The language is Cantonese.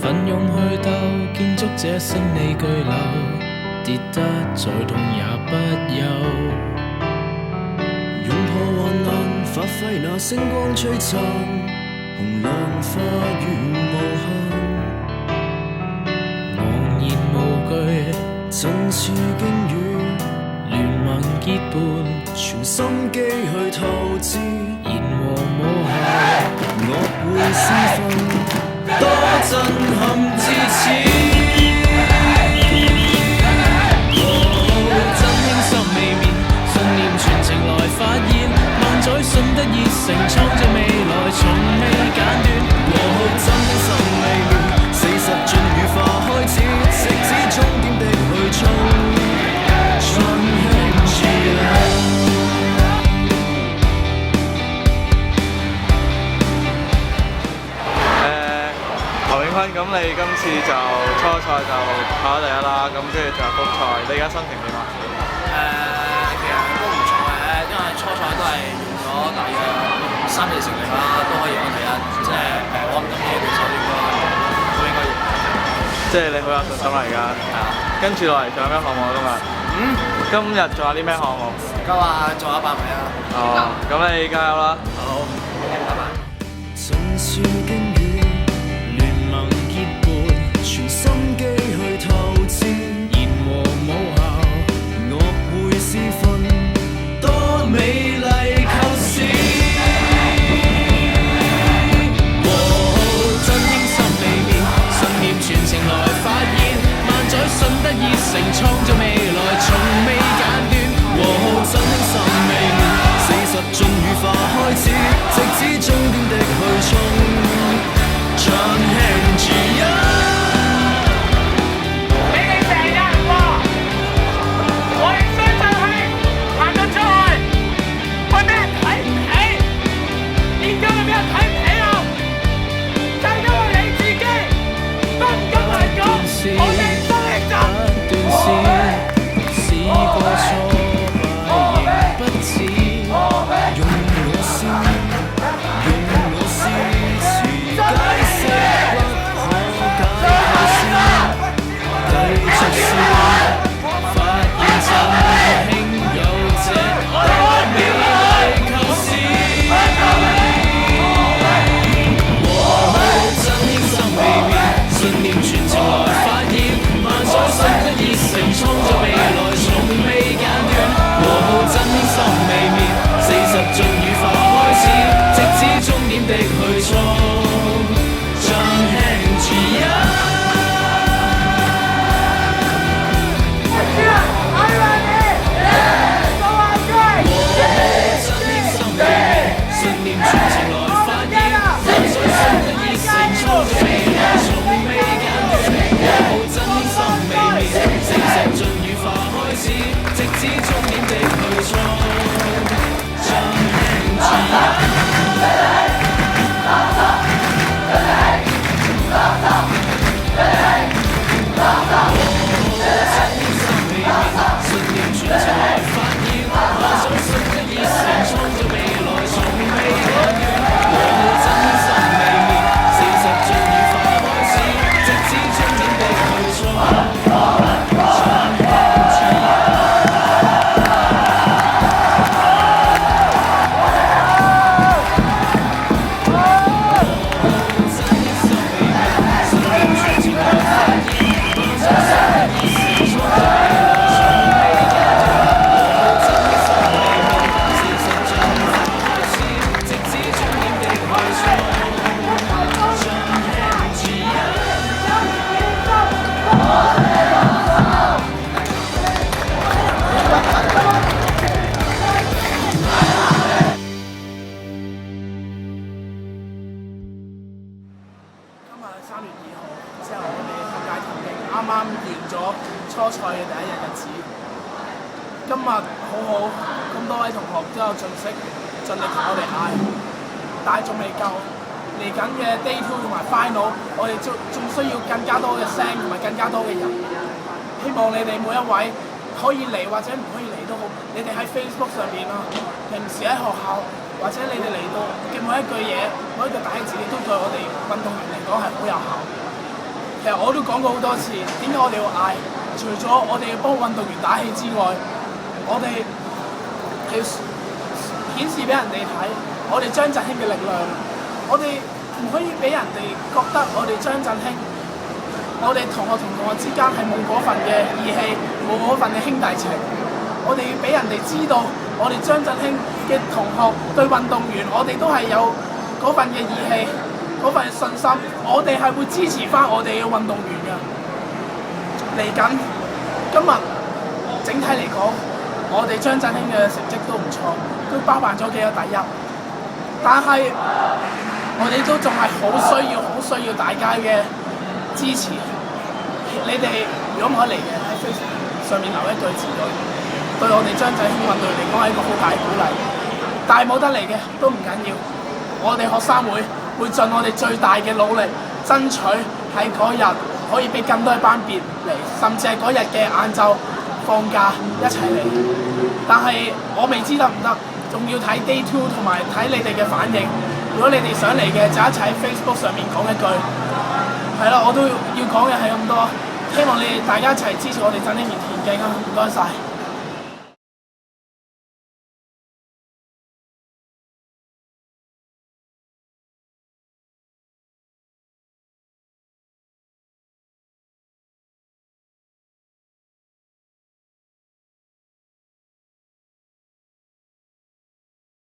奮勇去鬥，建築這勝利巨樓，跌得再痛也不休。擁抱患難，發揮那星光璀璨，紅亮花園無限。昂然無懼，振翅驚雨，聯盟結伴，全心機去透支，言和無效，惡會施分，多震撼至此。真輕心未滅，信念全程來發現，萬載信得熱誠，創造未來，從未間斷。真輕心未滅，40進羽化開始，直至終點的去衝，盡興自由。劉永坤，咁你今次就初賽就跑第一啦，咁跟住仲有複賽，你而家心情點啊？其實都唔錯嘅，因為初賽都係用咗大約3、4成力啦，都可以攞第一，即係我諗今年嘅對手應該贏。即係你好有信心啦而家。係啊。跟住落嚟仲有咩項目啊今日？今日仲有啲咩項目？今日仲有100米啊！哦，咁你加油啦！好，拜拜。振翅驚雨，聯盟結伴，全心機去透支，言和無效，惡會施分，多美麗構思。真輕心未滅，信念全程來發現，萬載信得熱誠，創造未來，從未間斷。真輕心未滅，40進羽化開始，直至終點的去衝，盡興自由。你哋成日話我哋相信係行得出去，會俾人睇唔起，點解會俾人睇唔起啊？就係因為你自己都唔敢嚟講，我哋真係真。試過錯敗仍不止，用我先，用我詩詞解釋不可解構思，繼續試，發現真輕有這多美麗構思。真輕心未滅，信念全程來發現，萬載信得熱誠，創造未來，從未間斷。真輕心未滅，40進羽化開始，直至終點的去衝，盡興自由。真輕心未滅，信念全程來發現，萬載信得熱誠，創造未來，從未間斷。真輕心未滅，40進羽化開始，直至終點的去衝，盡興自由。信念全程來發現，萬載信得熱誠，創造未來，從未間斷。真輕心未滅，40進羽化開始，直至終點的去衝，盡興自由。3月2號之後，我哋世界田徑啱啱完咗初賽嘅第一日日子。今日好好，咁多位同學都有盡力同我哋嗌，但係仲未夠。嚟緊嘅 Day 2同埋 Final，我哋仲需要更加多嘅聲同埋更加多嘅人。希望你哋每一位可以嚟或者唔可以嚟都好，你哋喺 Facebook 上面啊，平時喺學校或者你哋嚟到嘅每一句嘢，每一句打氣字，都對我哋運動員嚟講係好有效。希其實我都講過好多次，點解我哋要嗌？除咗我哋要幫運動員打氣之外，我哋要顯示俾人哋睇，我哋張振興嘅力量。我哋唔可以俾人哋覺得我哋張振興，我哋同學之間係冇嗰份嘅義氣，冇嗰份嘅兄弟情。我哋要俾人哋知道，我哋張振興嘅同學對運動員，我哋都係有嗰份嘅義氣，嗰份信心。我哋係會支持翻我哋嘅運動員嘅。嚟緊今日整體嚟講，我哋張振興嘅成績都唔錯，都包辦咗幾個第一。但係我哋都仲係好需要大家嘅支持。你哋如果唔可以嚟嘅，喺 Facebook 上面留一句字句，對我哋張振興運動員嚟講係一個好大嘅鼓勵。但係冇得嚟嘅都唔緊要，我哋學生會盡我哋最大嘅努力，爭取喺嗰日可以俾更多嘅班別嚟，甚至係嗰日嘅晏晝放假一齊嚟。但係我未知得唔得，仲要睇 Day 2同埋睇你哋嘅反應。如果你哋想嚟嘅，就一齊喺 Facebook 上面講一句。係啦，我都要講嘅係咁多，希望你哋大家一齊支持我哋振興田徑啊！唔該晒。